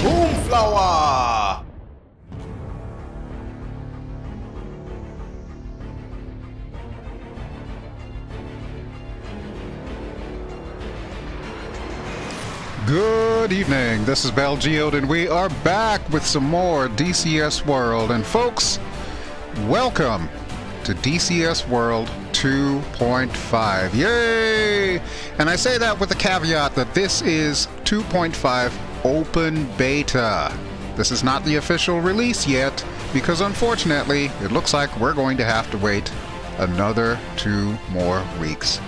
Boomflowah! Good evening, this is BelGeode and we are back with some more DCS World. And folks, welcome to DCS World 2.5. Yay! And I say that with the caveat that this is 2.5 open beta. This is not the official release yet because unfortunately it looks like we're going to have to wait another 2 more weeks.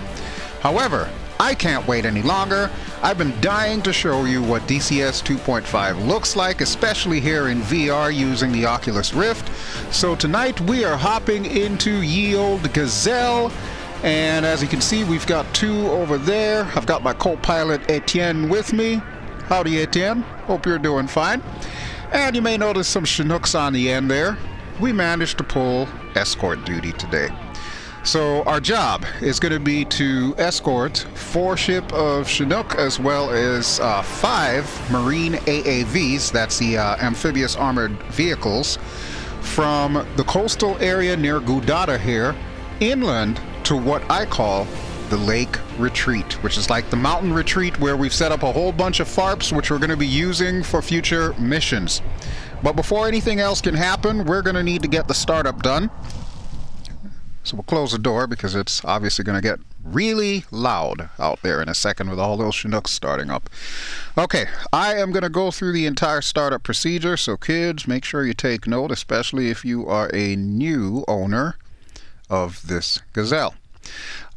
However, I can't wait any longer. I've been dying to show you what DCS 2.5 looks like, especially here in VR using the Oculus Rift. So tonight we are hopping into ye olde Gazelle, and as you can see we've got 2 over there. I've got my co-pilot Etienne with me. Howdy Etienne, hope you're doing fine. And you may notice some Chinooks on the end there. We managed to pull escort duty today. So our job is going to be to escort 4 ships of Chinook as well as 5 Marine A.A.Vs, that's the amphibious armored vehicles, from the coastal area near Geode here, inland to what I call the Lake Retreat, which is like the mountain retreat where we've set up a whole bunch of FARPs which we're going to be using for future missions. But before anything else can happen, we're going to need to get the startup done. So we'll close the door because it's obviously going to get really loud out there in a second with all those Chinooks starting up. Okay, I am going to go through the entire startup procedure, so kids, make sure you take note, especially if you are a new owner of this Gazelle.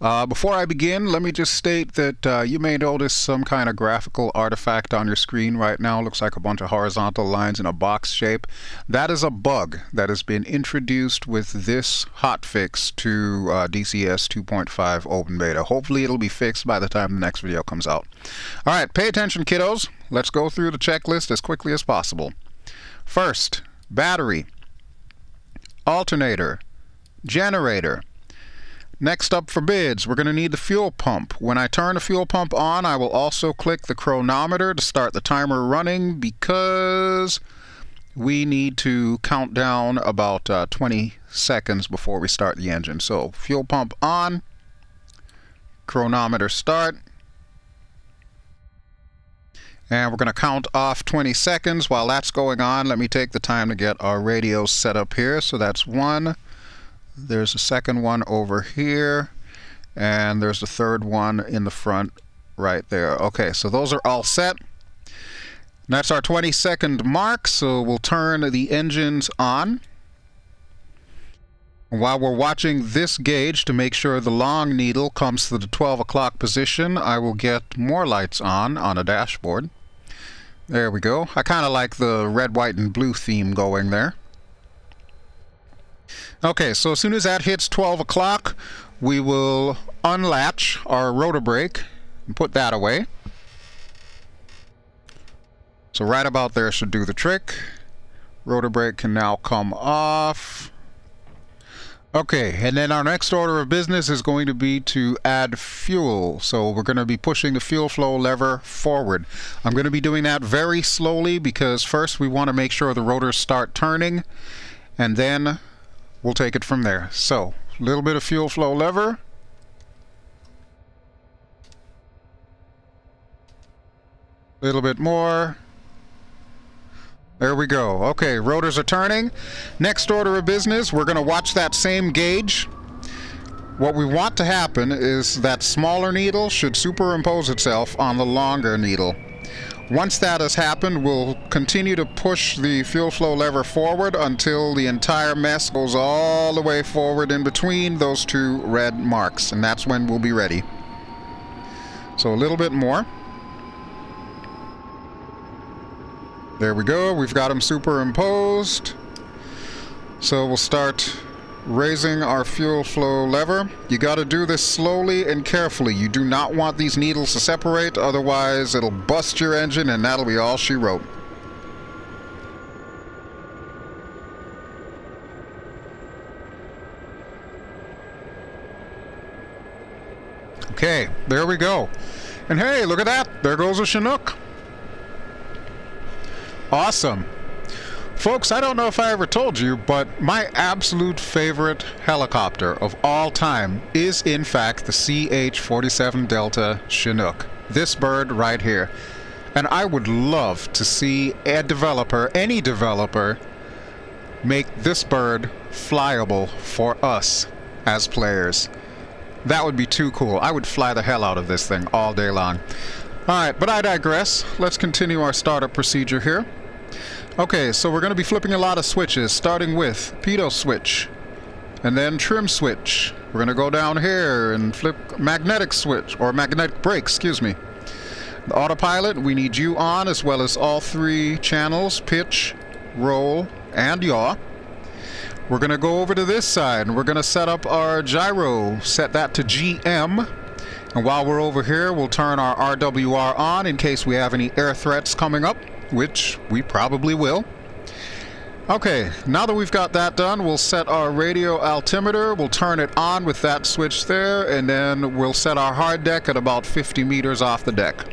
Before I begin, let me just state that you may notice some kind of graphical artifact on your screen right now. It looks like a bunch of horizontal lines in a box shape. That is a bug that has been introduced with this hotfix to DCS 2.5 open beta. Hopefully it'll be fixed by the time the next video comes out. Alright, pay attention kiddos. Let's go through the checklist as quickly as possible. First, battery, alternator, generator. Next up for bids, we're going to need the fuel pump. When I turn the fuel pump on, I will also click the chronometer to start the timer running because we need to count down about 20 seconds before we start the engine. So fuel pump on, chronometer start, and we're going to count off 20 seconds. While that's going on, let me take the time to get our radios set up here. So that's 1. There's a second one over here, and there's the third one in the front right there. Okay, so those are all set. That's our 20-second mark, so we'll turn the engines on. While we're watching this gauge to make sure the long needle comes to the 12 o'clock position, I will get more lights on a dashboard. There we go. I kind of like the red, white, and blue theme going there. Okay, so as soon as that hits 12 o'clock, we will unlatch our rotor brake and put that away. So right about there should do the trick. Rotor brake can now come off. Okay, and then our next order of business is going to be to add fuel. So we're going to be pushing the fuel flow lever forward. I'm going to be doing that very slowly because first we want to make sure the rotors start turning, and then we'll take it from there. So, a little bit of fuel flow lever. A little bit more. There we go. Okay, rotors are turning. Next order of business, we're going to watch that same gauge. What we want to happen is that smaller needle should superimpose itself on the longer needle. Once that has happened, we'll continue to push the fuel flow lever forward until the entire mess goes all the way forward in between those 2 red marks, and that's when we'll be ready. So a little bit more. There we go, we've got them superimposed. So we'll start raising our fuel flow lever. You got to do this slowly and carefully. You do not want these needles to separate, otherwise it'll bust your engine and that'll be all she wrote. Okay, there we go. And hey, look at that, there goes a Chinook. Awesome. Folks, I don't know if I ever told you, but my absolute favorite helicopter of all time is, in fact, the CH-47 Delta Chinook. This bird right here. And I would love to see a developer, any developer, make this bird flyable for us as players. That would be too cool. I would fly the hell out of this thing all day long. Alright, but I digress. Let's continue our startup procedure here. Okay, so we're going to be flipping a lot of switches, starting with pitot switch, and then trim switch. We're going to go down here and flip magnetic switch, or magnetic brake, excuse me. The autopilot, we need you on, as well as all three channels, pitch, roll, and yaw. We're going to go over to this side, and we're going to set up our gyro, set that to GM. And while we're over here, we'll turn our RWR on in case we have any air threats coming up, which we probably will. Okay, now that we've got that done, we'll set our radio altimeter. We'll turn it on with that switch there, and then we'll set our hard deck at about 50 meters off the deck.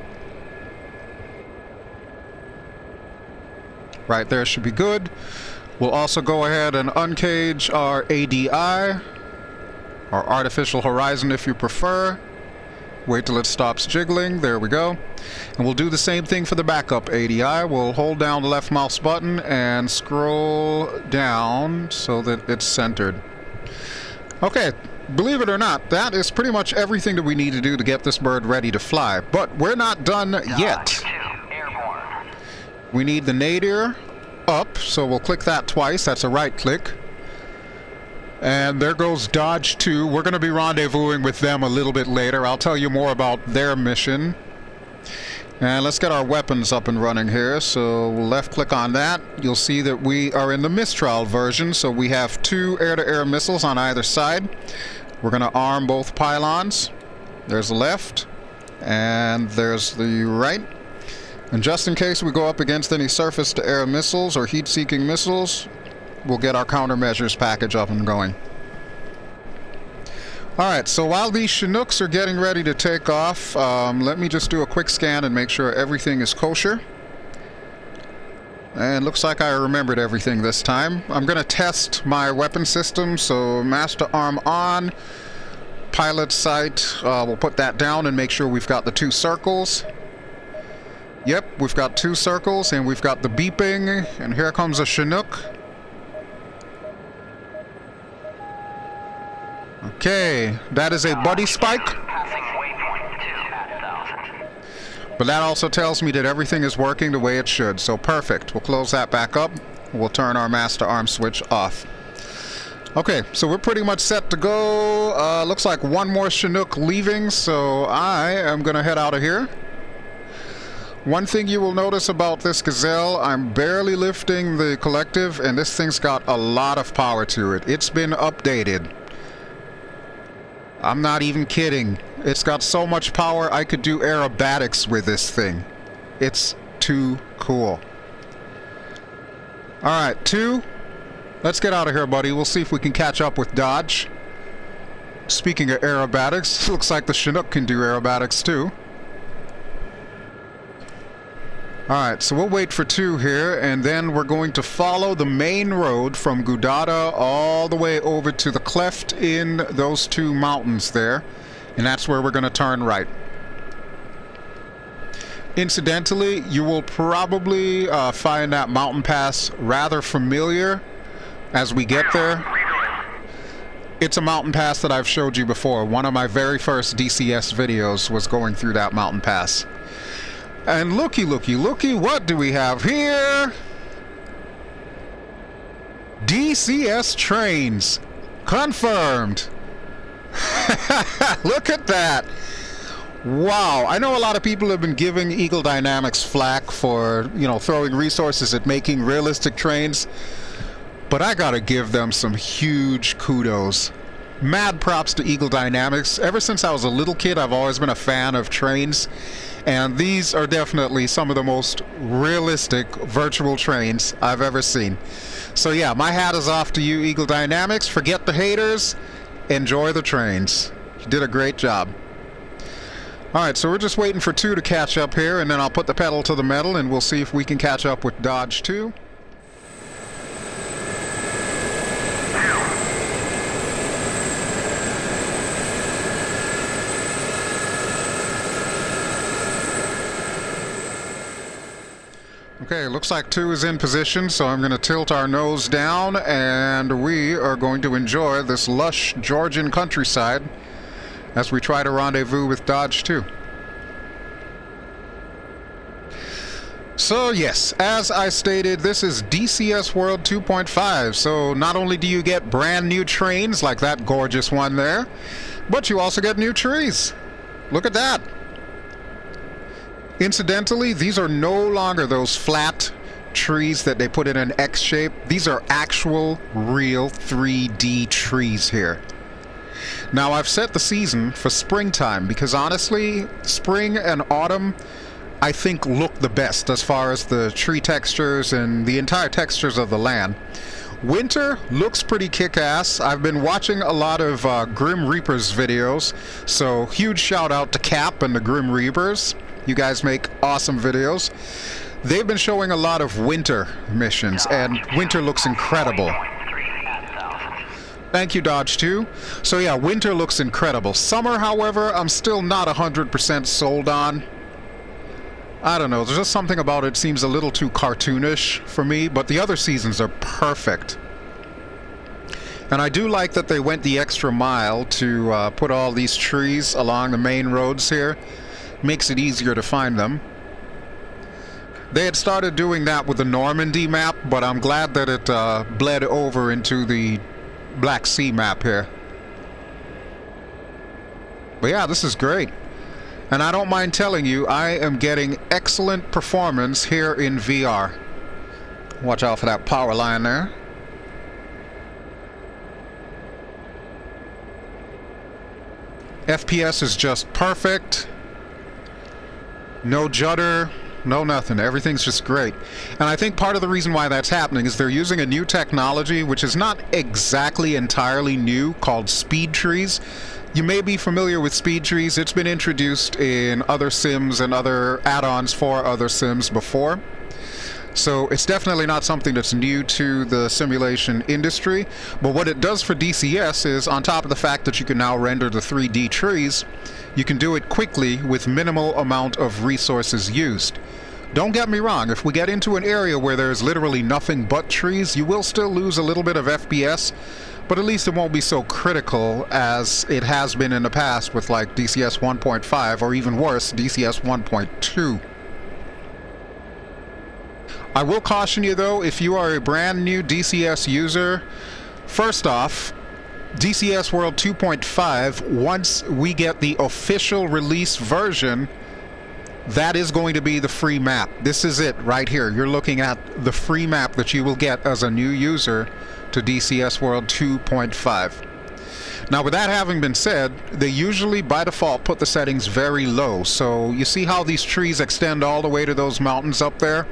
Right there should be good. We'll also go ahead and uncage our ADI, or artificial horizon if you prefer. Wait till it stops jiggling. There we go. And we'll do the same thing for the backup ADI. We'll hold down the left mouse button and scroll down so that it's centered. Okay, believe it or not, that is pretty much everything that we need to do to get this bird ready to fly. But we're not done yet. We need the nadir up, so we'll click that twice. That's a right click. And there goes Dodge 2. We're going to be rendezvousing with them a little bit later. I'll tell you more about their mission. And let's get our weapons up and running here. So we'll left click on that. You'll see that we are in the Mistral version, so we have 2 air-to-air missiles on either side. We're going to arm both pylons. There's the left, and there's the right. And just in case we go up against any surface-to-air missiles or heat-seeking missiles, we'll get our countermeasures package up and going. Alright, so while these Chinooks are getting ready to take off, let me just do a quick scan and make sure everything is kosher. And looks like I remembered everything this time. I'm going to test my weapon system, so master arm on, pilot sight, we'll put that down and make sure we've got the 2 circles. Yep, we've got 2 circles, and we've got the beeping, and here comes a Chinook. Okay, that is a buddy spike. But that also tells me that everything is working the way it should, so perfect. We'll close that back up. We'll turn our master arm switch off. Okay, so we're pretty much set to go. Looks like one more Chinook leaving, so I am going to head out of here. One thing you will notice about this Gazelle, I'm barely lifting the collective, and this thing's got a lot of power to it. It's been updated. I'm not even kidding. It's got so much power, I could do aerobatics with this thing. It's too cool. Alright, 2. Let's get out of here, buddy. We'll see if we can catch up with Dodge. Speaking of aerobatics, looks like the Chinook can do aerobatics too. Alright, so we'll wait for 2 here, and then we're going to follow the main road from Gudada all the way over to the cleft in those 2 mountains there, and that's where we're going to turn right. Incidentally, you will probably find that mountain pass rather familiar as we get there. It's a mountain pass that I've showed you before. One of my very first DCS videos was going through that mountain pass. And looky, looky, looky, what do we have here? DCS Trains. Confirmed. Look at that. Wow. I know a lot of people have been giving Eagle Dynamics flack for, you know, throwing resources at making realistic trains. But I gotta give them some huge kudos. Mad props to Eagle Dynamics. Ever since I was a little kid, I've always been a fan of trains. And these are definitely some of the most realistic virtual trains I've ever seen. So yeah, my hat is off to you, Eagle Dynamics. Forget the haters. Enjoy the trains. You did a great job. Alright, so we're just waiting for 2 to catch up here, and then I'll put the pedal to the metal and we'll see if we can catch up with Dodge 2. Okay, looks like 2 is in position, so I'm going to tilt our nose down and we are going to enjoy this lush Georgian countryside as we try to rendezvous with Dodge 2. So yes, as I stated, this is DCS World 2.5, so not only do you get brand new trains like that gorgeous one there, but you also get new trees. Look at that. Incidentally, these are no longer those flat trees that they put in an X shape. These are actual, real 3D trees here. Now, I've set the season for springtime because honestly, spring and autumn, I think, look the best as far as the tree textures and the entire textures of the land. Winter looks pretty kick-ass. I've been watching a lot of Grim Reapers videos, so huge shout out to Cap and the Grim Reapers. You guys make awesome videos. They've been showing a lot of winter missions, and winter looks incredible. Thank you, Dodge 2. So yeah, winter looks incredible. Summer, however, I'm still not 100% sold on. I don't know, there's just something about it seems a little too cartoonish for me, but the other seasons are perfect. And I do like that they went the extra mile to put all these trees along the main roads here. Makes it easier to find them. They had started doing that with the Normandy map, but I'm glad that it bled over into the Black Sea map here. But yeah, this is great. And I don't mind telling you, I am getting excellent performance here in VR. Watch out for that power line there. FPS is just perfect. No judder, no nothing. Everything's just great. And I think part of the reason why that's happening is they're using a new technology, which is not exactly entirely new, called speed trees. You may be familiar with speed trees. It's been introduced in other sims and other add-ons for other sims before. So it's definitely not something that's new to the simulation industry. But what it does for DCS is, on top of the fact that you can now render the 3D trees, you can do it quickly with minimal amount of resources used. Don't get me wrong, if we get into an area where there's literally nothing but trees, you will still lose a little bit of FPS, but at least it won't be so critical as it has been in the past with like DCS 1.5 or even worse, DCS 1.2. I will caution you though, if you are a brand new DCS user, first off, DCS World 2.5, once we get the official release version, that is going to be the free map. This is it right here. You're looking at the free map that you will get as a new user to DCS World 2.5. Now, with that having been said, they usually by default put the settings very low. So you see how these trees extend all the way to those mountains up there?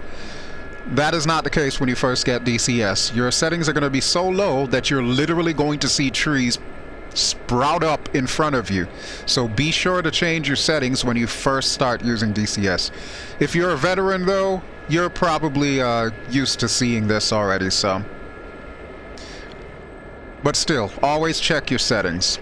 That is not the case when you first get DCS. Your settings are going to be so low that you're literally going to see trees sprout up in front of you. So be sure to change your settings when you first start using DCS. If you're a veteran though, you're probably used to seeing this already, so. But still, always check your settings.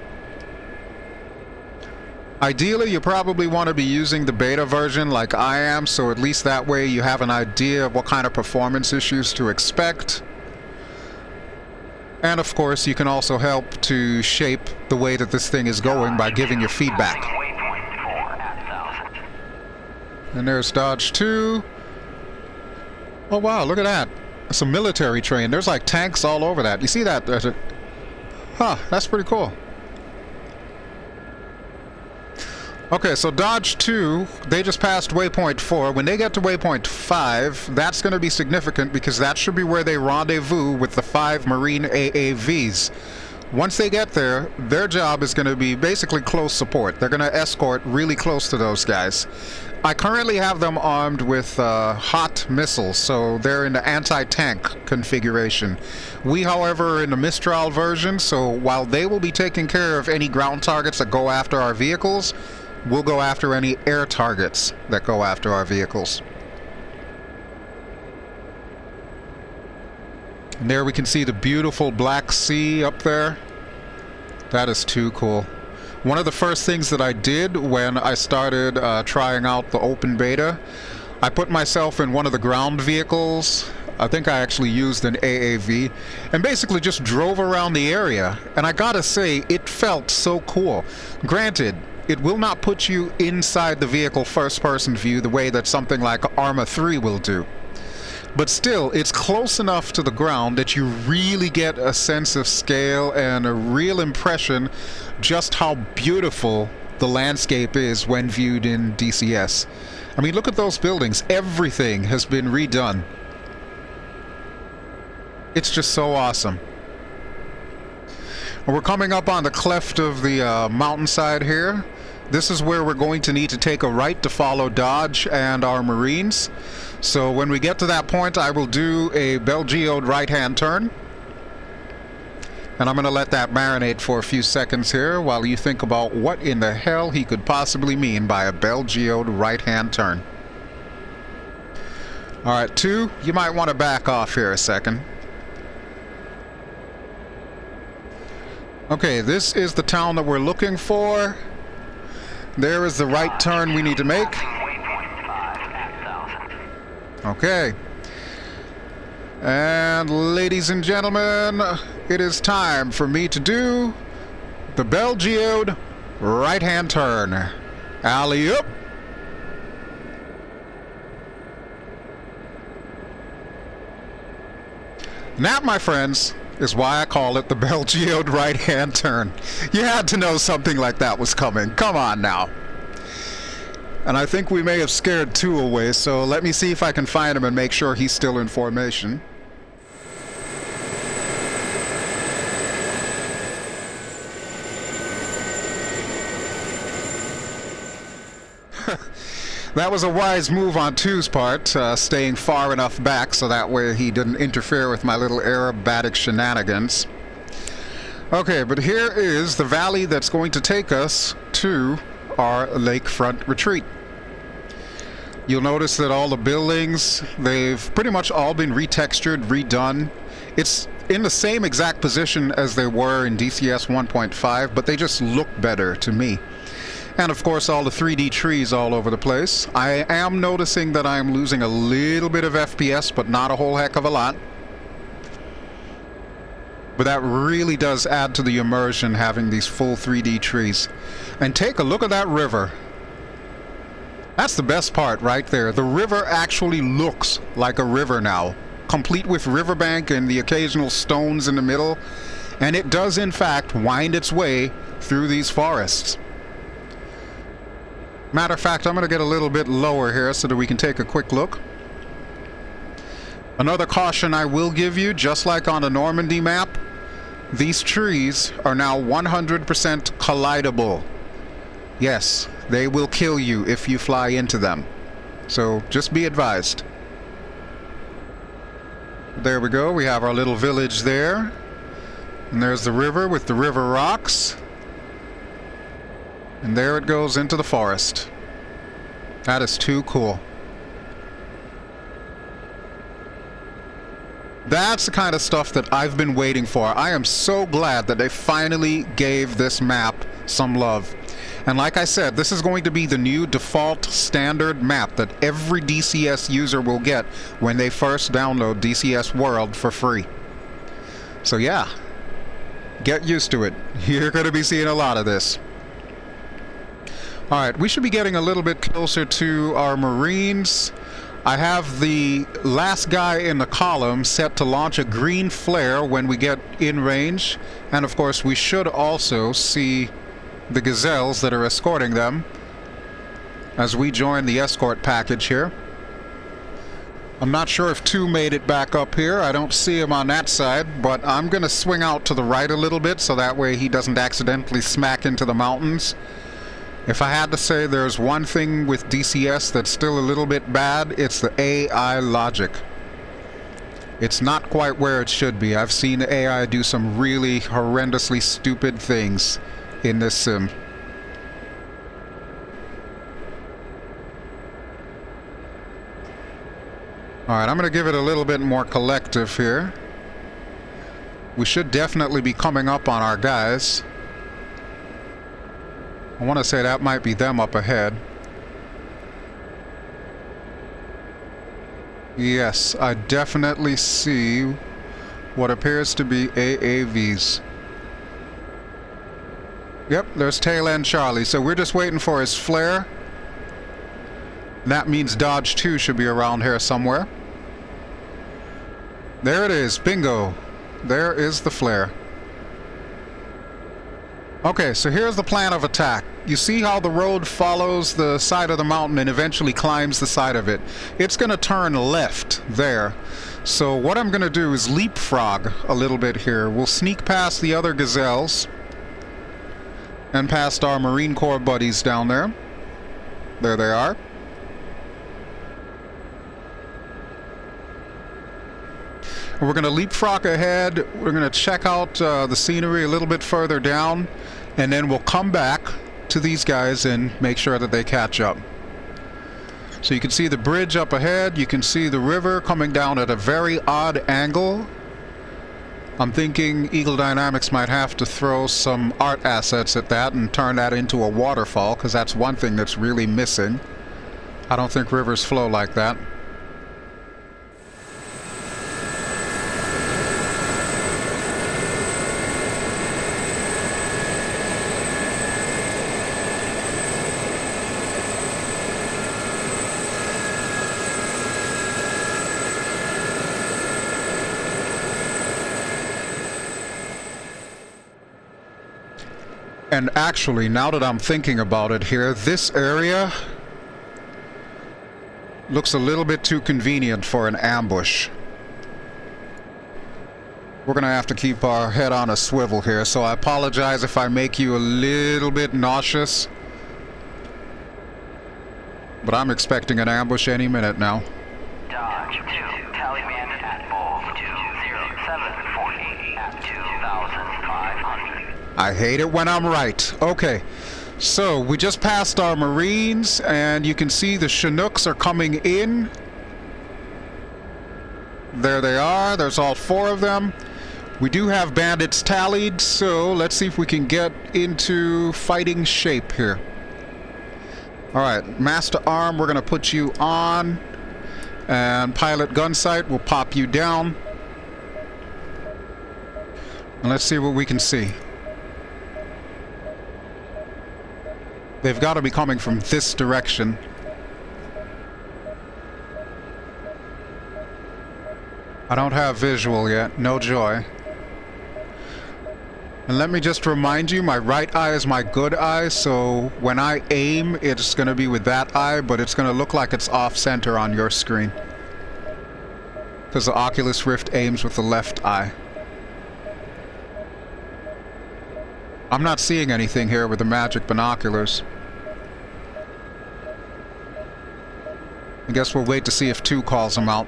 Ideally, you probably want to be using the beta version like I am, so at least that way you have an idea of what kind of performance issues to expect. And of course, you can also help to shape the way that this thing is going by giving your feedback. And there's Dodge 2. Oh wow, look at that. It's a military train. There's like tanks all over that. You see that? Huh, that's pretty cool. Okay, so Dodge 2, they just passed waypoint 4. When they get to waypoint 5, that's going to be significant because that should be where they rendezvous with the 5 Marine A.A.Vs. Once they get there, their job is going to be basically close support. They're going to escort really close to those guys. I currently have them armed with hot missiles, so they're in the anti-tank configuration. We, however, are in the Mistral version, so while they will be taking care of any ground targets that go after our vehicles, we'll go after any air targets that go after our vehicles. And there we can see the beautiful Black Sea up there. That is too cool. One of the first things that I did when I started trying out the open beta, I put myself in one of the ground vehicles. I think I actually used an A.A.V. and basically just drove around the area. And I gotta say, it felt so cool. Granted, it will not put you inside the vehicle first-person view the way that something like Arma 3 will do. But still, it's close enough to the ground that you really get a sense of scale and a real impression just how beautiful the landscape is when viewed in DCS. I mean, look at those buildings. Everything has been redone. It's just so awesome. We're coming up on the cleft of the mountainside here. This is where we're going to need to take a right to follow Dodge and our Marines. So when we get to that point, I will do a BelGeode right-hand turn. And I'm going to let that marinate for a few seconds here while you think about what in the hell he could possibly mean by a BelGeode right-hand turn. Alright, 2, you might want to back off here a second. Okay, this is the town that we're looking for. There is the right turn we need to make. Okay. And ladies and gentlemen, it is time for me to do the BelGeode right-hand turn. Alley-oop. That, my friends, is why I call it the BelGeode right-hand turn. You had to know something like that was coming. Come on now. And I think we may have scared 2 away, so let me see if I can find him and make sure he's still in formation. That was a wise move on 2's part, staying far enough back so that way he didn't interfere with my little aerobatic shenanigans. Okay, but here is the valley that's going to take us to our lakefront retreat. You'll notice that all the buildings, they've pretty much all been retextured, redone. It's in the same exact position as they were in DCS 1.5, but they just look better to me. And of course all the 3D trees all over the place. I am noticing that I'm losing a little bit of FPS, but not a whole heck of a lot. But that really does add to the immersion, having these full 3D trees. And take a look at that river. That's the best part right there. The river actually looks like a river now, complete with riverbank and the occasional stones in the middle. And it does in fact wind its way through these forests. Matter of fact, I'm going to get a little bit lower here so that we can take a quick look. Another caution I will give you, just like on the Normandy map, these trees are now 100% collidable. Yes, they will kill you if you fly into them. So just be advised. There we go, we have our little village there. And there's the river with the river rocks. And there it goes into the forest. That is too cool. That's the kind of stuff that I've been waiting for. I am so glad that they finally gave this map some love. And like I said, this is going to be the new default standard map that every DCS user will get when they first download DCS World for free. So yeah, get used to it. You're going to be seeing a lot of this. Alright, we should be getting a little bit closer to our Marines. I have the last guy in the column set to launch a green flare when we get in range. And of course we should also see the Gazelles that are escorting them as we join the escort package here. I'm not sure if 2 made it back up here. I don't see him on that side, but I'm going to swing out to the right a little bit so that way he doesn't accidentally smack into the mountains. If I had to say there's one thing with DCS that's still a little bit bad, it's the AI logic. It's not quite where it should be. I've seen the AI do some really horrendously stupid things in this sim. Alright, I'm going to give it a little bit more collective here. We should definitely be coming up on our guys. I want to say that might be them up ahead. Yes, I definitely see what appears to be A.A.Vs. Yep, there's Tail End Charlie. So we're just waiting for his flare. That means Dodge 2 should be around here somewhere. There it is. Bingo. There is the flare. Okay, so here's the plan of attack. You see how the road follows the side of the mountain and eventually climbs the side of it. It's going to turn left there. So what I'm going to do is leapfrog a little bit here. We'll sneak past the other Gazelles and past our Marine Corps buddies down there. There they are. We're going to leapfrog ahead. We're going to check out the scenery a little bit further down, and then we'll come back to these guys and make sure that they catch up. So you can see the bridge up ahead. You can see the river coming down at a very odd angle. I'm thinking Eagle Dynamics might have to throw some art assets at that and turn that into a waterfall, because that's one thing that's really missing. I don't think rivers flow like that. And actually, now that I'm thinking about it here, this area looks a little bit too convenient for an ambush. We're gonna have to keep our head on a swivel here, so I apologize if I make you a little bit nauseous. But I'm expecting an ambush any minute now. Dodge 2, tally bandit at Bolt 20740 at 2,500. I hate it when I'm right. Okay, so we just passed our Marines, and you can see the Chinooks are coming in. There they are. There's all 4 of them. We do have bandits tallied, so let's see if we can get into fighting shape here. Alright, Master Arm, we're going to put you on. And Pilot Gunsight, we'll pop you down. And let's see what we can see. They've got to be coming from this direction. I don't have visual yet. No joy. And let me just remind you, my right eye is my good eye, so when I aim, it's going to be with that eye, but it's going to look like it's off-center on your screen. Because the Oculus Rift aims with the left eye. I'm not seeing anything here with the magic binoculars. I guess we'll wait to see if 2 calls him out.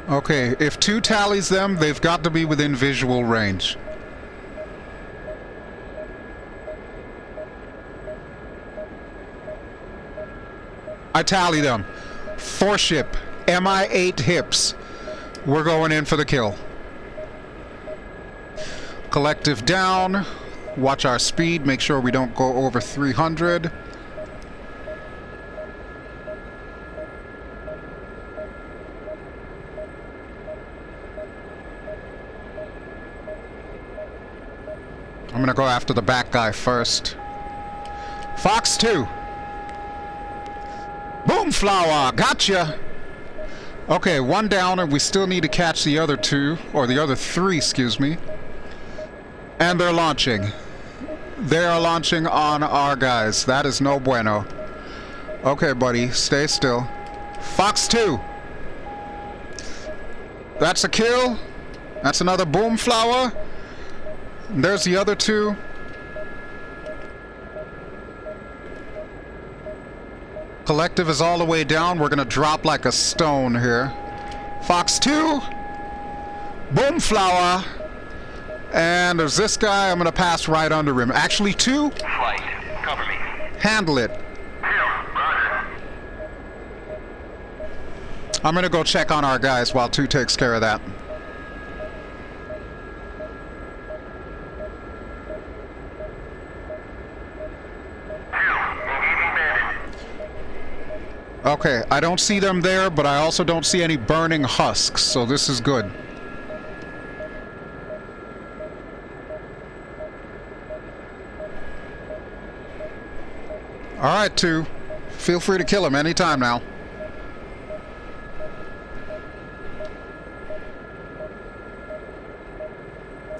Okay, if 2 tallies them, they've got to be within visual range. I tally them. 4 ship, MI-8 hips. We're going in for the kill. Collective down. Watch our speed. Make sure we don't go over 300. I'm gonna go after the back guy first. Fox 2. Boomflowah, gotcha! Okay, 1 down, and we still need to catch the other 2, or the other 3, excuse me. And they're launching. They are launching on our guys. That is no bueno. Okay, buddy, stay still. Fox 2. That's a kill. That's another Boomflowah. And there's the other 2. Collective is all the way down. We're gonna drop like a stone here. Fox 2. Boomflowah. And there's this guy. I'm going to pass right under him. Actually, two. Flight. Cover me. Handle it. I'm going to go check on our guys while two takes care of that. Okay, I don't see them there, but I also don't see any burning husks, so this is good. Alright, two. Feel free to kill him anytime now.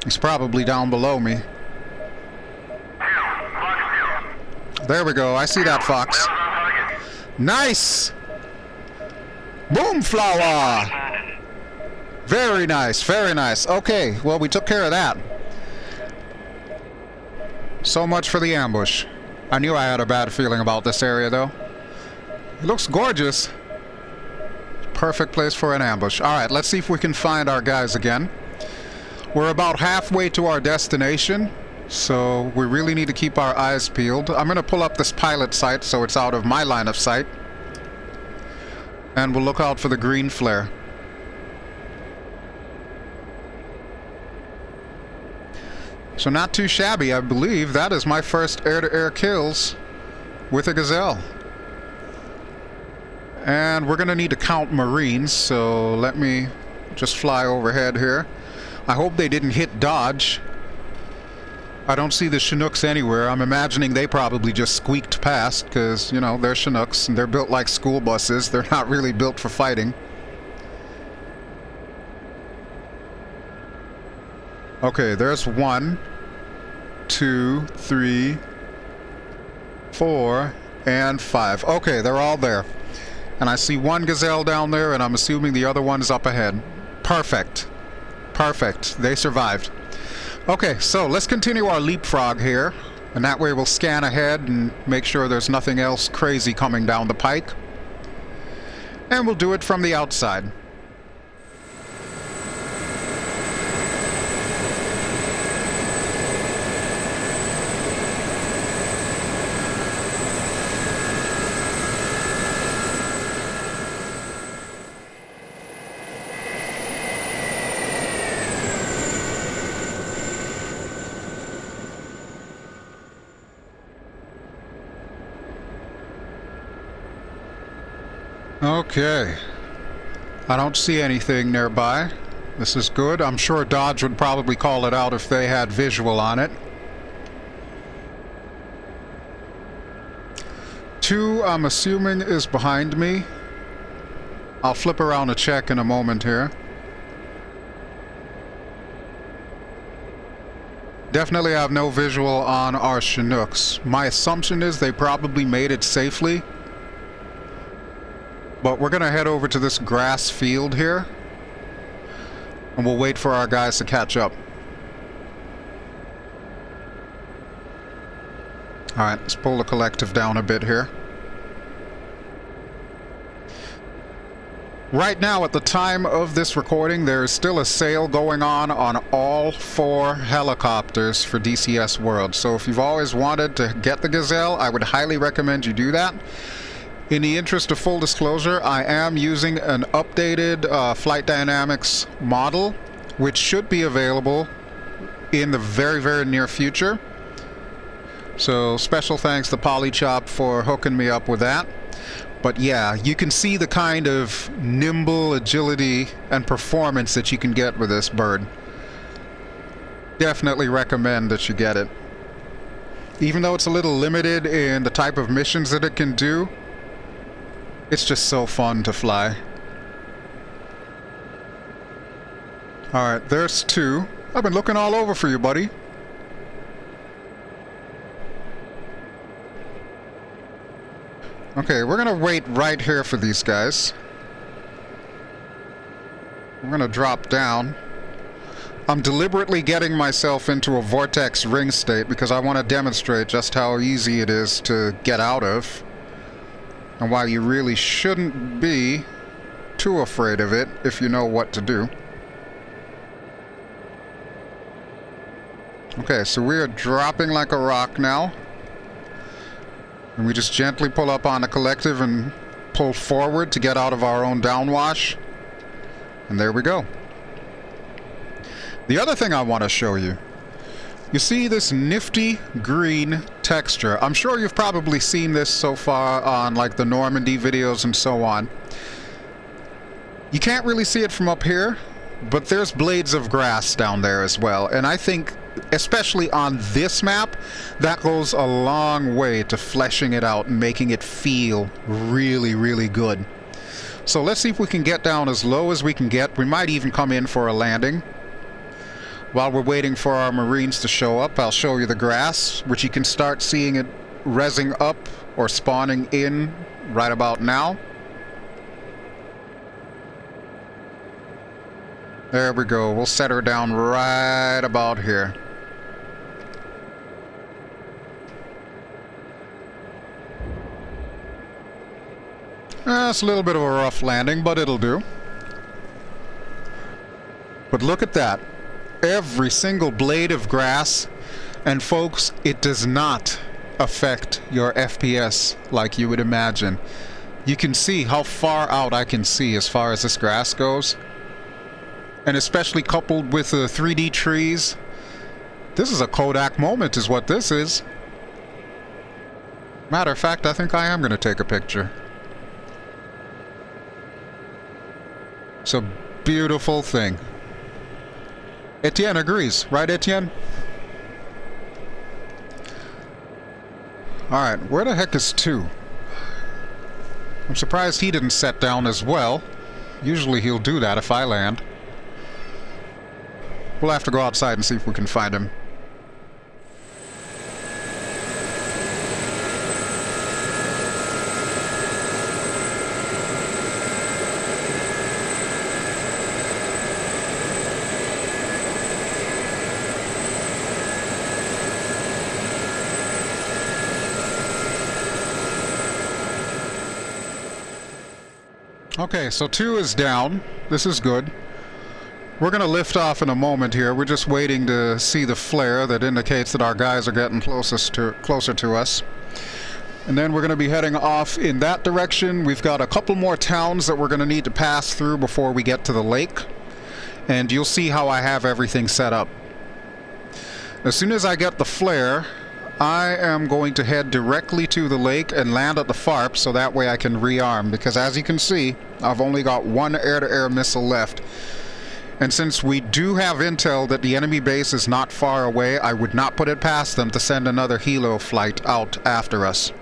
He's probably down below me. There we go, I see that fox. Nice! Boomflowah! Very nice, very nice. Okay, well, we took care of that. So much for the ambush. I knew I had a bad feeling about this area, though. It looks gorgeous. Perfect place for an ambush. Alright, let's see if we can find our guys again. We're about halfway to our destination, so we really need to keep our eyes peeled. I'm going to pull up this pilot sight so it's out of my line of sight. And we'll look out for the green flare. So not too shabby, I believe. That is my first air-to-air kills with a Gazelle. And we're going to need to count Marines, so let me just fly overhead here. I hope they didn't hit dodge. I don't see the Chinooks anywhere. I'm imagining they probably just squeaked past because, you know, they're Chinooks and they're built like school buses. They're not really built for fighting. Okay, there's 1, 2, 3, 4, and 5. Okay, they're all there. And I see one Gazelle down there, and I'm assuming the other one is up ahead. Perfect. Perfect. They survived. Okay, so let's continue our leapfrog here. And that way we'll scan ahead and make sure there's nothing else crazy coming down the pike. And we'll do it from the outside. Okay. I don't see anything nearby. This is good. I'm sure Dodge would probably call it out if they had visual on it. 2, I'm assuming, is behind me. I'll flip around to check in a moment here. Definitely have no visual on our Chinooks. My assumption is they probably made it safely. But we're going to head over to this grass field here. And we'll wait for our guys to catch up. Alright, let's pull the collective down a bit here. Right now, at the time of this recording, there is still a sale going on all 4 helicopters for DCS World. So if you've always wanted to get the Gazelle, I would highly recommend you do that. In the interest of full disclosure, I am using an updated flight dynamics model, which should be available in the very, very near future. So special thanks to Polychop for hooking me up with that. But yeah, you can see the kind of nimble agility and performance that you can get with this bird. Definitely recommend that you get it. Even though it's a little limited in the type of missions that it can do, it's just so fun to fly. Alright, there's 2. I've been looking all over for you, buddy. Okay, we're gonna wait right here for these guys. We're gonna drop down. I'm deliberately getting myself into a vortex ring state because I want to demonstrate just how easy it is to get out of. And why you really shouldn't be too afraid of it if you know what to do. Okay, so we are dropping like a rock now. And we just gently pull up on the collective and pull forward to get out of our own downwash. And there we go. The other thing I want to show you. You see this nifty green texture. I'm sure you've probably seen this so far on like the Normandy videos and so on. You can't really see it from up here, but there's blades of grass down there as well. And I think, especially on this map, that goes a long way to fleshing it out and making it feel really, really good. So let's see if we can get down as low as we can get. We might even come in for a landing. While we're waiting for our Marines to show up, I'll show you the grass, which you can start seeing it rezzing up or spawning in right about now. There we go. We'll set her down right about here. It's a little bit of a rough landing, but it'll do. But look at that. Every single blade of grass. And folks, it does not affect your FPS like you would imagine. You can see how far out I can see as far as this grass goes. And especially coupled with the 3D trees. This is a Kodak moment is what this is. Matter of fact, I think I am going to take a picture. It's a beautiful thing. Etienne agrees, right, Etienne? Alright, where the heck is 2? I'm surprised he didn't set down as well. Usually he'll do that if I land. We'll have to go outside and see if we can find him. Okay, so 2 is down. This is good. We're going to lift off in a moment here. We're just waiting to see the flare that indicates that our guys are getting closer to us. And then we're going to be heading off in that direction. We've got a couple more towns that we're going to need to pass through before we get to the lake. And you'll see how I have everything set up. As soon as I get the flare, I am going to head directly to the lake and land at the FARP so that way I can rearm. Because as you can see, I've only got one air-to-air missile left. And since we do have intel that the enemy base is not far away, I would not put it past them to send another helo flight out after us.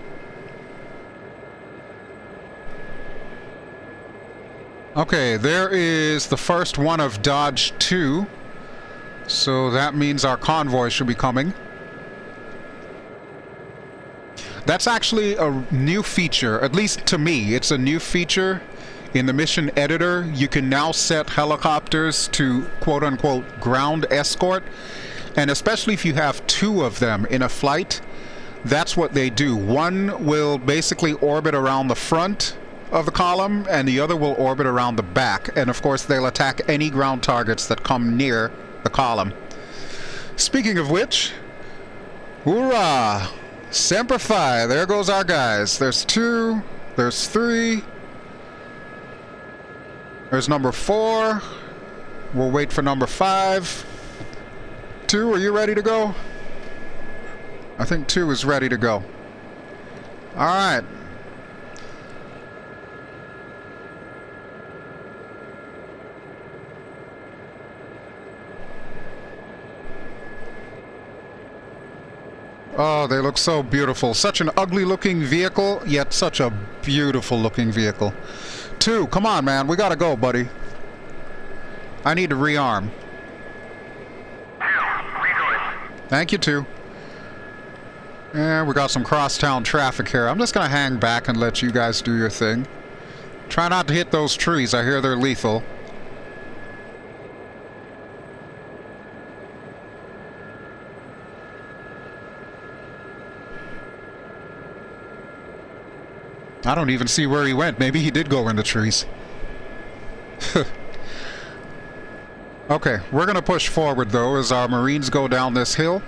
Okay, there is the first one of Dodge 2. So that means our convoy should be coming. That's actually a new feature, at least to me. It's a new feature. In the Mission Editor, you can now set helicopters to quote-unquote ground escort, and especially if you have 2 of them in a flight, that's what they do. One will basically orbit around the front of the column, and the other will orbit around the back, and of course they'll attack any ground targets that come near the column. Speaking of which, hoorah! Semper Fi, there goes our guys. There's 2, there's 3. There's number 4. We'll wait for number 5. 2, are you ready to go? I think 2 is ready to go. Alright. Oh, they look so beautiful. Such an ugly looking vehicle, yet such a beautiful looking vehicle. 2, come on, man. We gotta go, buddy. I need to rearm. 2, rejoin. Thank you, 2. Yeah, we got some crosstown traffic here. I'm just gonna hang back and let you guys do your thing. Try not to hit those trees. I hear they're lethal. I don't even see where he went. Maybe he did go in the trees. Okay, we're going to push forward, though, as our Marines go down this hill.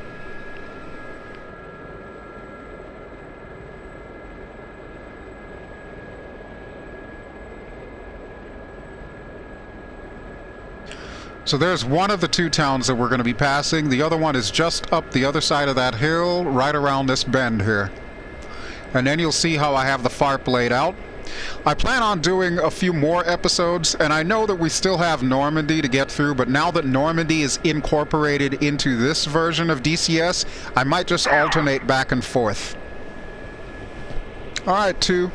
So there's one of the two towns that we're going to be passing. The other one is just up the other side of that hill, right around this bend here. And then you'll see how I have the FARP laid out. I plan on doing a few more episodes, and I know that we still have Normandy to get through, but now that Normandy is incorporated into this version of DCS, I might just alternate back and forth. Alright, 2.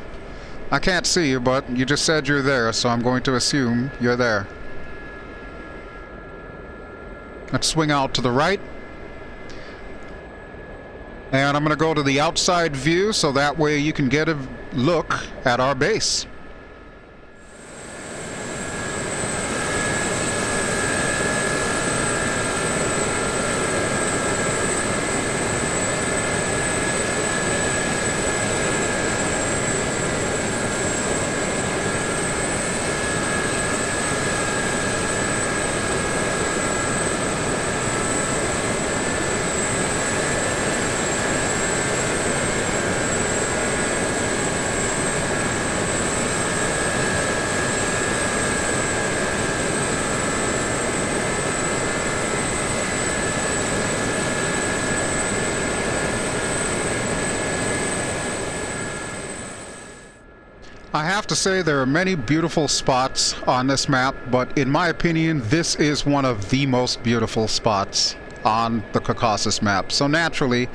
I can't see you, but you just said you're there, so I'm going to assume you're there. Let's swing out to the right. And I'm going to go to the outside view, so that way you can get a look at our base. I have to say there are many beautiful spots on this map, but in my opinion, this is one of the most beautiful spots on the Caucasus map. So naturally,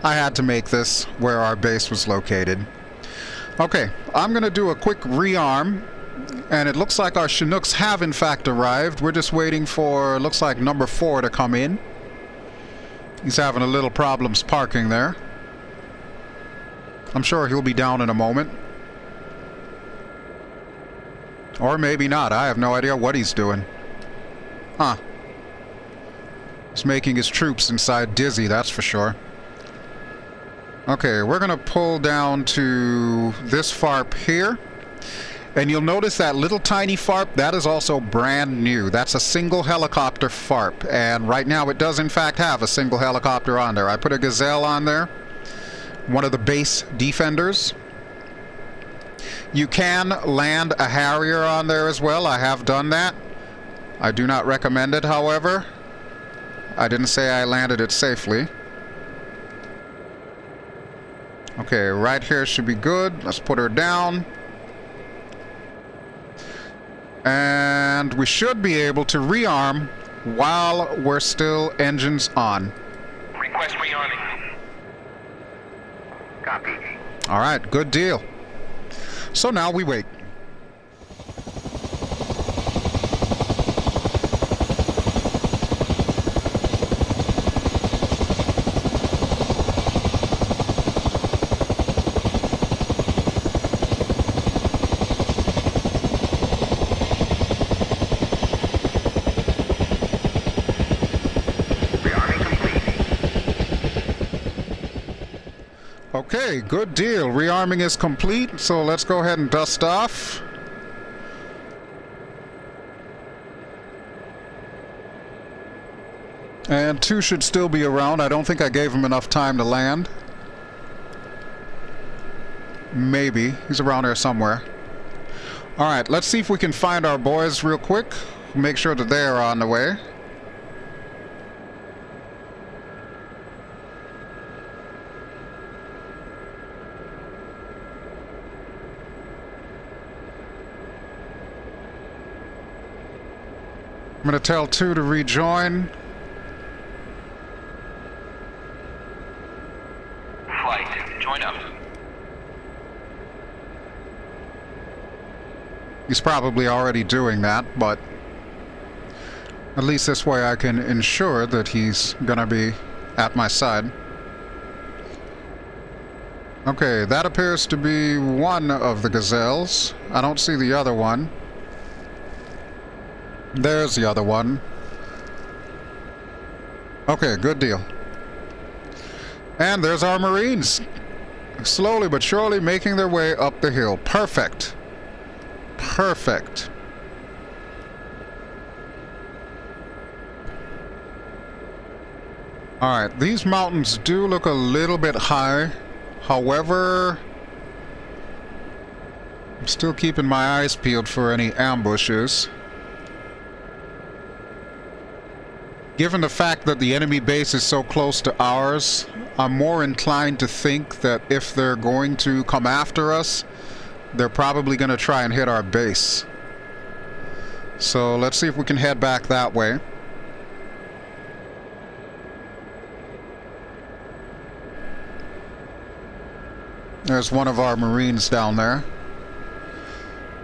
I had to make this where our base was located. Okay, I'm going to do a quick rearm, and it looks like our Chinooks have in fact arrived. We're just waiting for, looks like number 4 to come in. He's having a little problems parking there. I'm sure he'll be down in a moment. Or maybe not. I have no idea what he's doing. Huh. He's making his troops inside dizzy, that's for sure. Okay, we're going to pull down to this FARP here. And you'll notice that little tiny FARP, that is also brand new. That's a single helicopter FARP. And right now it does in fact have a single helicopter on there. I put a Gazelle on there. One of the base defenders. You can land a Harrier on there as well. I have done that. I do not recommend it, however. I didn't say I landed it safely. Okay, right here should be good. Let's put her down. And we should be able to rearm while we're still engines on. Request rearming. Copy. All right, good deal. So now we wait. Okay, good deal. Rearming is complete, so let's go ahead and dust off. And 2 should still be around. I don't think I gave him enough time to land. Maybe. He's around here somewhere. Alright, let's see if we can find our boys real quick. Make sure that they are on the way. I'm going to tell 2 to rejoin. Flight, join up. He's probably already doing that, but at least this way I can ensure that he's going to be at my side. Okay, that appears to be one of the Gazelles. I don't see the other one. There's the other one. Okay, good deal. And there's our Marines. Slowly but surely making their way up the hill. Perfect. Perfect. Alright, these mountains do look a little bit high. However, I'm still keeping my eyes peeled for any ambushes. Given the fact that the enemy base is so close to ours, I'm more inclined to think that if they're going to come after us, they're probably going to try and hit our base. So let's see if we can head back that way. There's one of our Marines down there.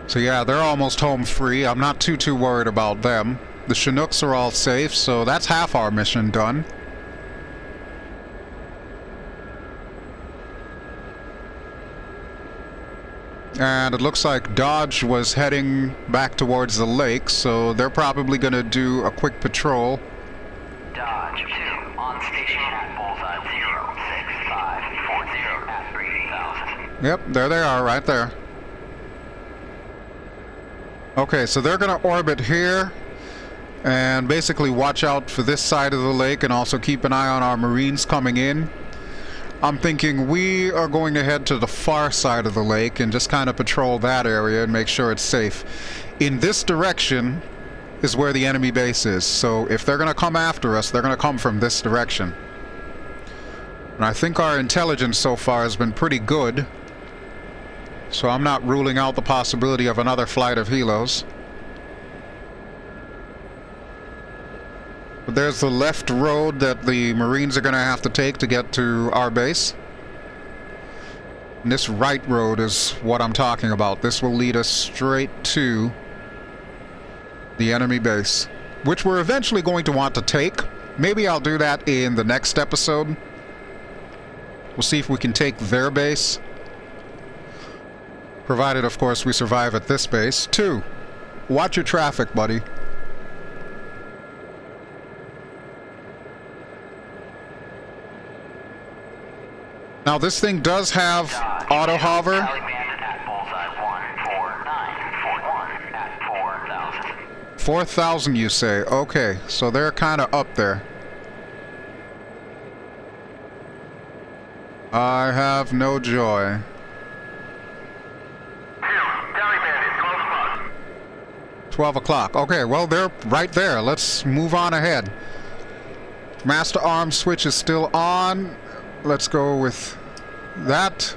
So yeah, they're almost home free. I'm not too worried about them. The Chinooks are all safe, so that's half our mission done. And it looks like Dodge was heading back towards the lake, so they're probably going to do a quick patrol. Dodge 2 on station at bullseye 06540 at 3000. Yep, there they are, right there. Okay, so they're going to orbit here and basically watch out for this side of the lake and also keep an eye on our Marines coming in. I'm thinking we are going to head to the far side of the lake and just kind of patrol that area and make sure it's safe. In this direction is where the enemy base is, so if they're going to come after us, they're going to come from this direction. And I think our intelligence so far has been pretty good, so I'm not ruling out the possibility of another flight of helos. But there's the left road that the Marines are going to have to take to get to our base. And this right road is what I'm talking about. This will lead us straight to the enemy base, which we're eventually going to want to take. Maybe I'll do that in the next episode. We'll see if we can take their base. Provided, of course, we survive at this base. 2, watch your traffic, buddy. Now, this thing does have auto hover. 4,000, you say? Okay, so they're kind of up there. I have no joy. 12 o'clock. Okay, well, they're right there. Let's move on ahead. Master arms switch is still on. Let's go with that.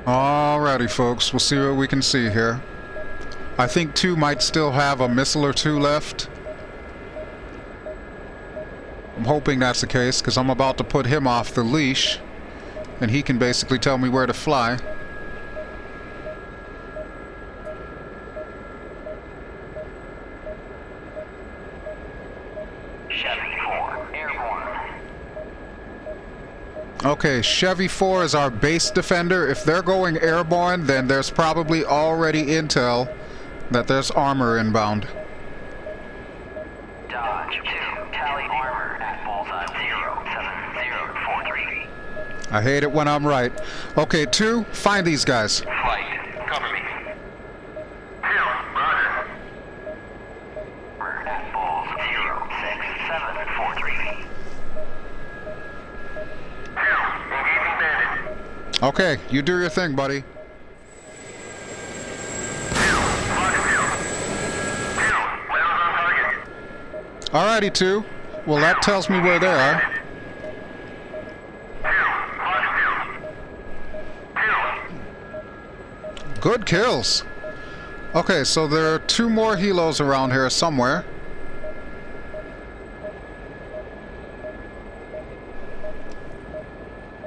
Alrighty, folks. We'll see what we can see here. I think 2 might still have a missile or 2 left. I'm hoping that's the case, because I'm about to put him off the leash, and he can basically tell me where to fly. Chevy 4, airborne. Okay, Chevy 4 is our base defender. If they're going airborne, then there's probably already intel that there's armor inbound. Dodge 2, tally armor at bullseye 07043. I hate it when I'm right. Okay, 2, find these guys. Flight, cover me. 2, roger. At bulls 06743. 2, engaging bandit. Okay, you do your thing, buddy. 2, positive. 2, wheels on target. Alrighty, 2. Well, that tells me where they are. 2, positive. 2. Good kills. Okay, so there are 2 more helos around here somewhere.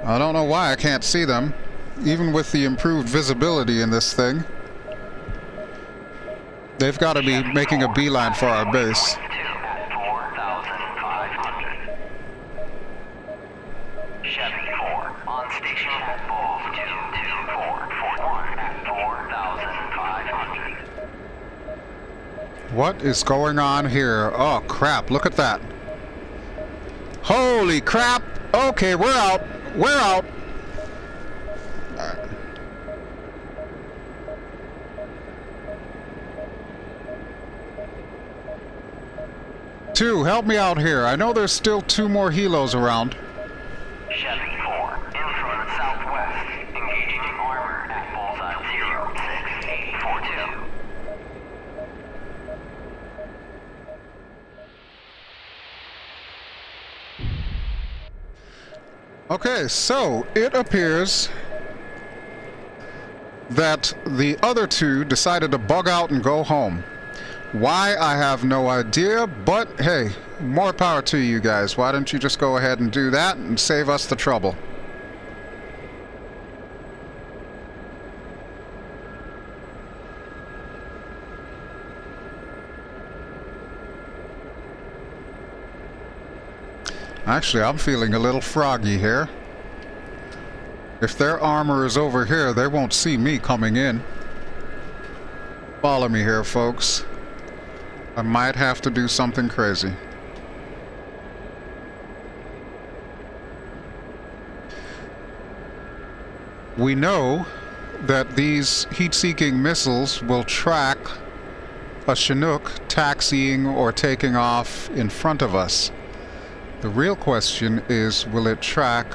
I don't know why I can't see them, even with the improved visibility in this thing. They've got to be making a beeline for our base. Chevy 4 on station at Bulls 22441 at 4,500. What is going on here? Oh crap, look at that. Holy crap! Okay, we're out. We're out. 2, help me out here. I know there's still 2 more helos around. Chevy 4, in front southwest, engaging armor at bullseye 06842. Okay, so it appears that the other 2 decided to bug out and go home. Why, I have no idea, but hey, more power to you guys. Why don't you just go ahead and do that and save us the trouble? Actually, I'm feeling a little froggy here. If their armor is over here, they won't see me coming in. Follow me here, folks. I might have to do something crazy. We know that these heat-seeking missiles will track a Chinook taxiing or taking off in front of us. The real question is, will it track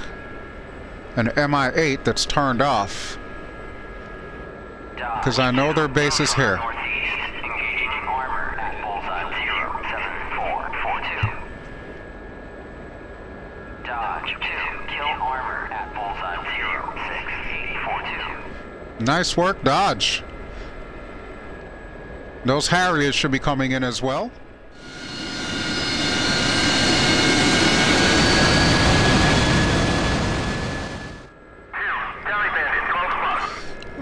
an MI-8 that's turned off? Because I know their base is here. Engaging armor at bullseye 07442. Dodge 2, kill armor at bullseye 06842. Nice work, Dodge. Those Harriers should be coming in as well.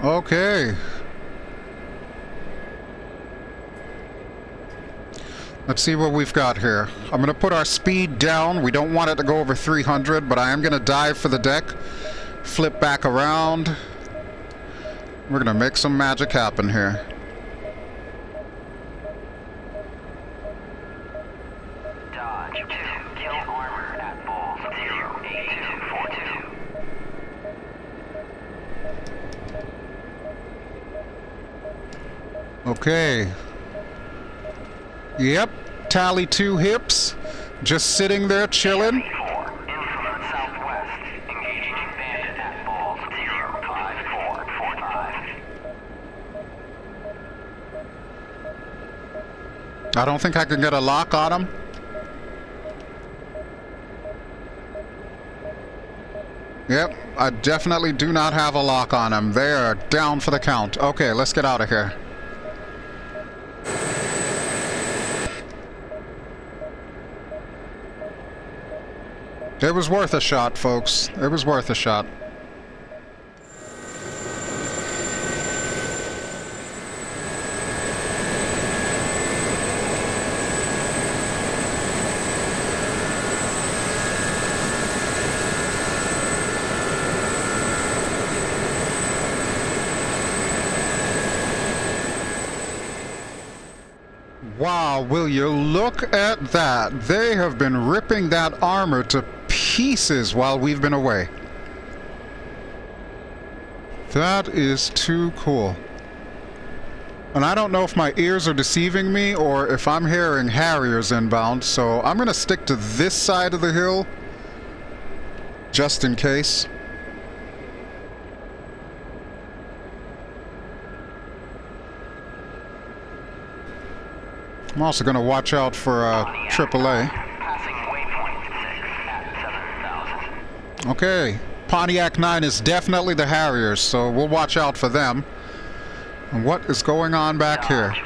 Okay. Let's see what we've got here. I'm going to put our speed down. We don't want it to go over 300, but I am going to dive for the deck. Flip back around. We're going to make some magic happen here. Dodge 2, kill armor at bulls 08242. Okay. Yep. Tally 2 hips. Just sitting there chilling. Chevy 4, influence southwest, engaging bandit at bulls 05445. I don't think I can get a lock on them. Yep. I definitely do not have a lock on them. They are down for the count. Okay, let's get out of here. It was worth a shot, folks. It was worth a shot. Wow, will you look at that? They have been ripping that armor to pieces while we've been away. That is too cool. And I don't know if my ears are deceiving me or if I'm hearing Harriers inbound, so I'm going to stick to this side of the hill just in case. I'm also going to watch out for AAA. Passing waypoint 6 at 7000. Okay, Pontiac 9 is definitely the Harriers, so we'll watch out for them. And what is going on back here? Dodge 2,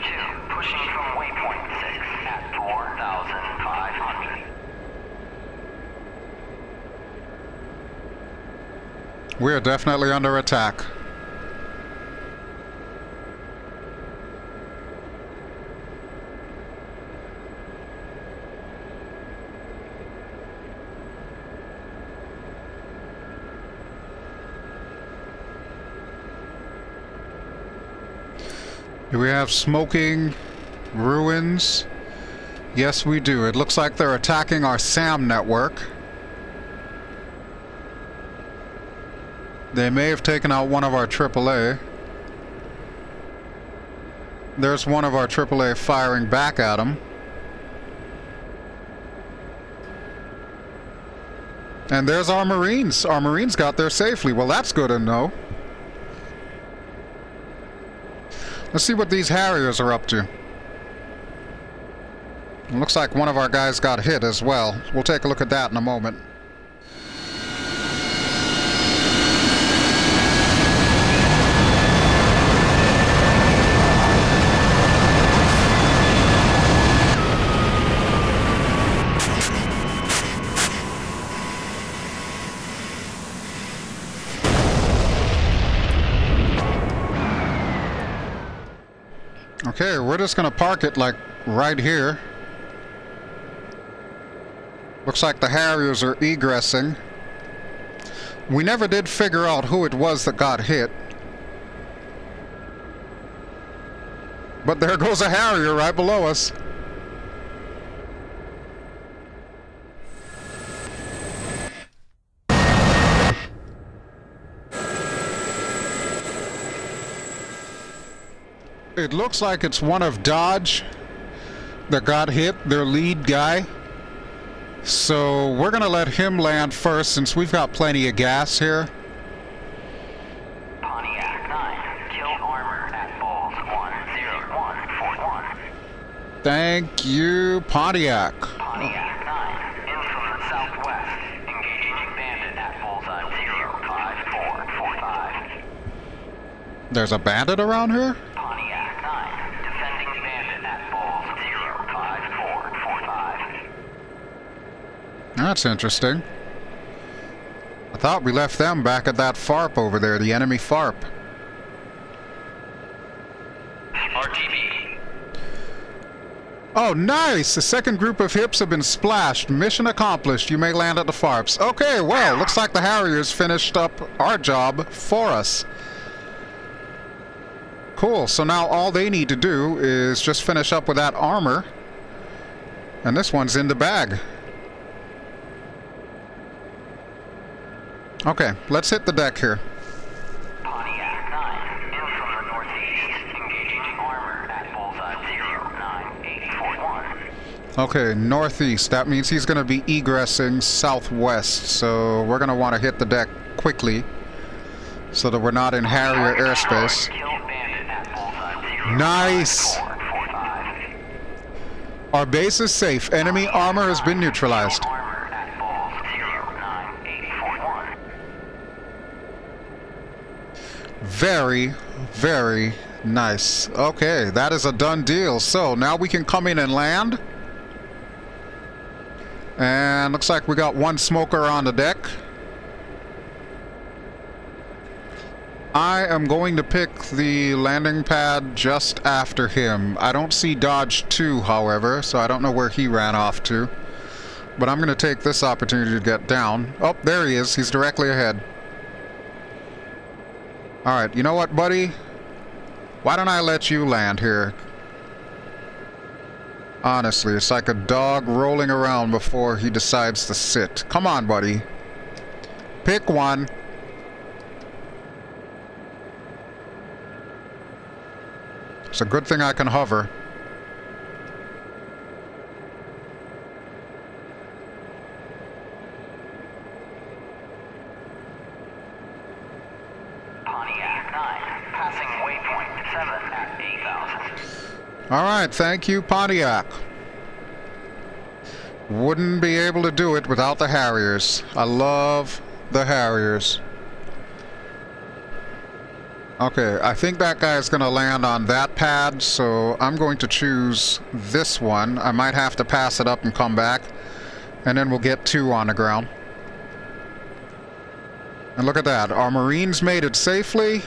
pushing from waypoint 6 at 4500. We are definitely under attack. Do we have smoking ruins? Yes, we do. It looks like they're attacking our SAM network. They may have taken out one of our AAA. There's one of our AAA firing back at them. And there's our Marines. Our Marines got there safely. Well, that's good to know. Let's see what these Harriers are up to. It looks like one of our guys got hit as well. We'll take a look at that in a moment. Okay, we're just gonna park it like right here. Looks like the Harriers are egressing. We never did figure out who it was that got hit. But there goes a Harrier right below us. It looks like it's one of Dodge that got hit, their lead guy. So we're gonna let him land first since we've got plenty of gas here. Pontiac 9, kill armor at Bulls 10141. Thank you, Pontiac. Pontiac 9, in from the southwest, engaging bandit at bullseye 05445. There's a bandit around here? Pontiac 9, defending bandit at Bulls 05445. That's interesting. I thought we left them back at that FARP over there, the enemy FARP. RTB. Oh, nice! The second group of hips have been splashed. Mission accomplished. You may land at the FARPs. Okay, well, looks like the Harriers finished up our job for us. Cool, so now all they need to do is just finish up with that armor. And this one's in the bag. Okay, let's hit the deck here. Pontiac 9, in from the northeast, engaging armor at bullseye 09841. Okay, northeast. That means he's going to be egressing southwest. So we're going to want to hit the deck quickly so that we're not in Harrier airspace. Nice! Our base is safe. Enemy armor has been neutralized. Very, very nice. Okay, that is a done deal. So now we can come in and land. And looks like we got one smoker on the deck. I am going to pick the landing pad just after him. I don't see Dodge 2, however, so I don't know where he ran off to. But I'm going to take this opportunity to get down. Oh, there he is. He's directly ahead. Alright, you know what, buddy? Why don't I let you land here? Honestly, it's like a dog rolling around before he decides to sit. Come on, buddy. Pick one. It's a good thing I can hover. Pontiac 9, passing waypoint 7 at 8,000. Alright, thank you, Pontiac. Wouldn't be able to do it without the Harriers. I love the Harriers. Okay, I think that guy's gonna land on that pad, so I'm going to choose this one. I might have to pass it up and come back, and then we'll get two on the ground. And look at that, our Marines made it safely.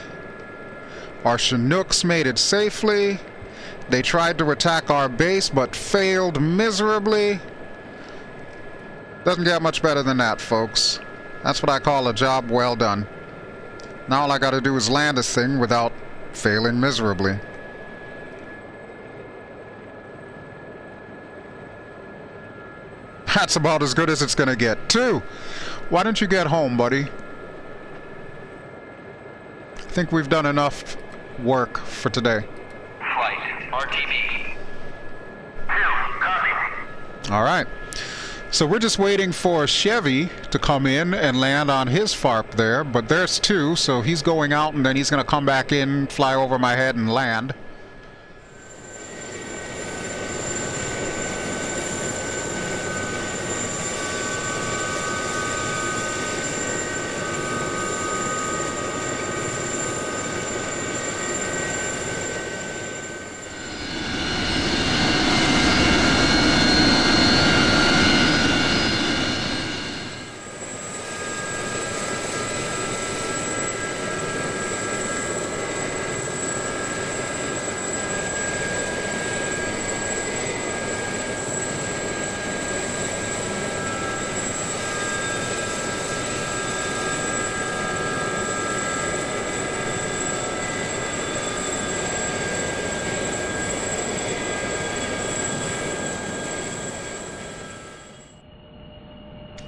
Our Chinooks made it safely. They tried to attack our base, but failed miserably. Doesn't get much better than that, folks. That's what I call a job well done. Now all I gotta do is land this thing without failing miserably. That's about as good as it's gonna get. Two! Why don't you get home, buddy? I think we've done enough work for today. Flight RTB. Copy. Alright. So we're just waiting for Chevy to come in and land on his FARP there, but there's two, so he's going out and then he's going to come back in, fly over my head and land.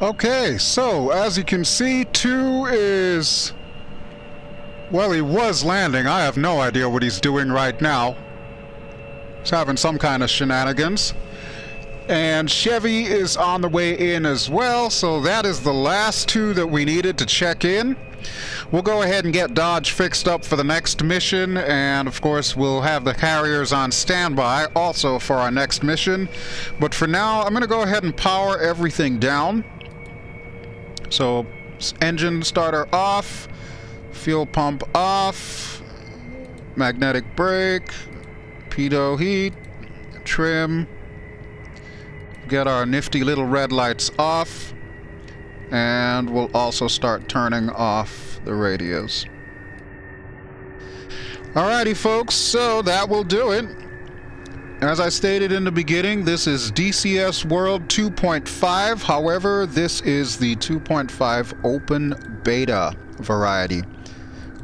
Okay, so as you can see, 2 is... well, he was landing. I have no idea what he's doing right now. He's having some kind of shenanigans. And Chevy is on the way in as well, so that is the last 2 that we needed to check in. We'll go ahead and get Dodge fixed up for the next mission, and of course we'll have the carriers on standby also for our next mission. But for now, I'm going to go ahead and power everything down. So, engine starter off, fuel pump off, magnetic brake, pitot heat, trim, get our nifty little red lights off, and we'll also start turning off the radios. Alrighty folks, so that will do it. As I stated in the beginning, this is DCS World 2.5. However, this is the 2.5 open beta variety.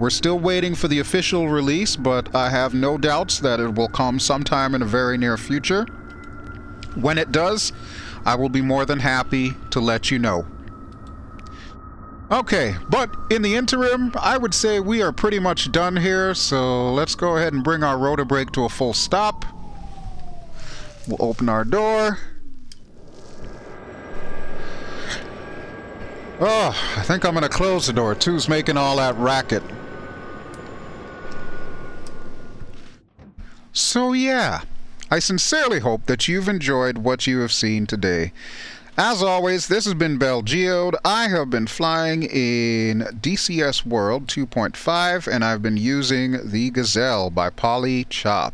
We're still waiting for the official release, but I have no doubts that it will come sometime in the very near future. When it does, I will be more than happy to let you know. Okay, but in the interim, I would say we are pretty much done here, so let's go ahead and bring our rotor brake to a full stop. We'll open our door. Oh, I think I'm gonna close the door. 2's making all that racket. So yeah, I sincerely hope that you've enjoyed what you have seen today. As always, this has been BelGeode. I have been flying in DCS World 2.5, and I've been using the Gazelle by Polychop.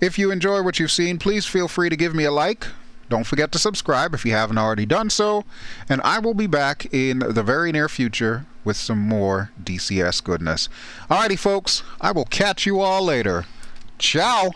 If you enjoy what you've seen, please feel free to give me a like. Don't forget to subscribe if you haven't already done so. And I will be back in the very near future with some more DCS goodness. Alrighty folks, I will catch you all later. Ciao!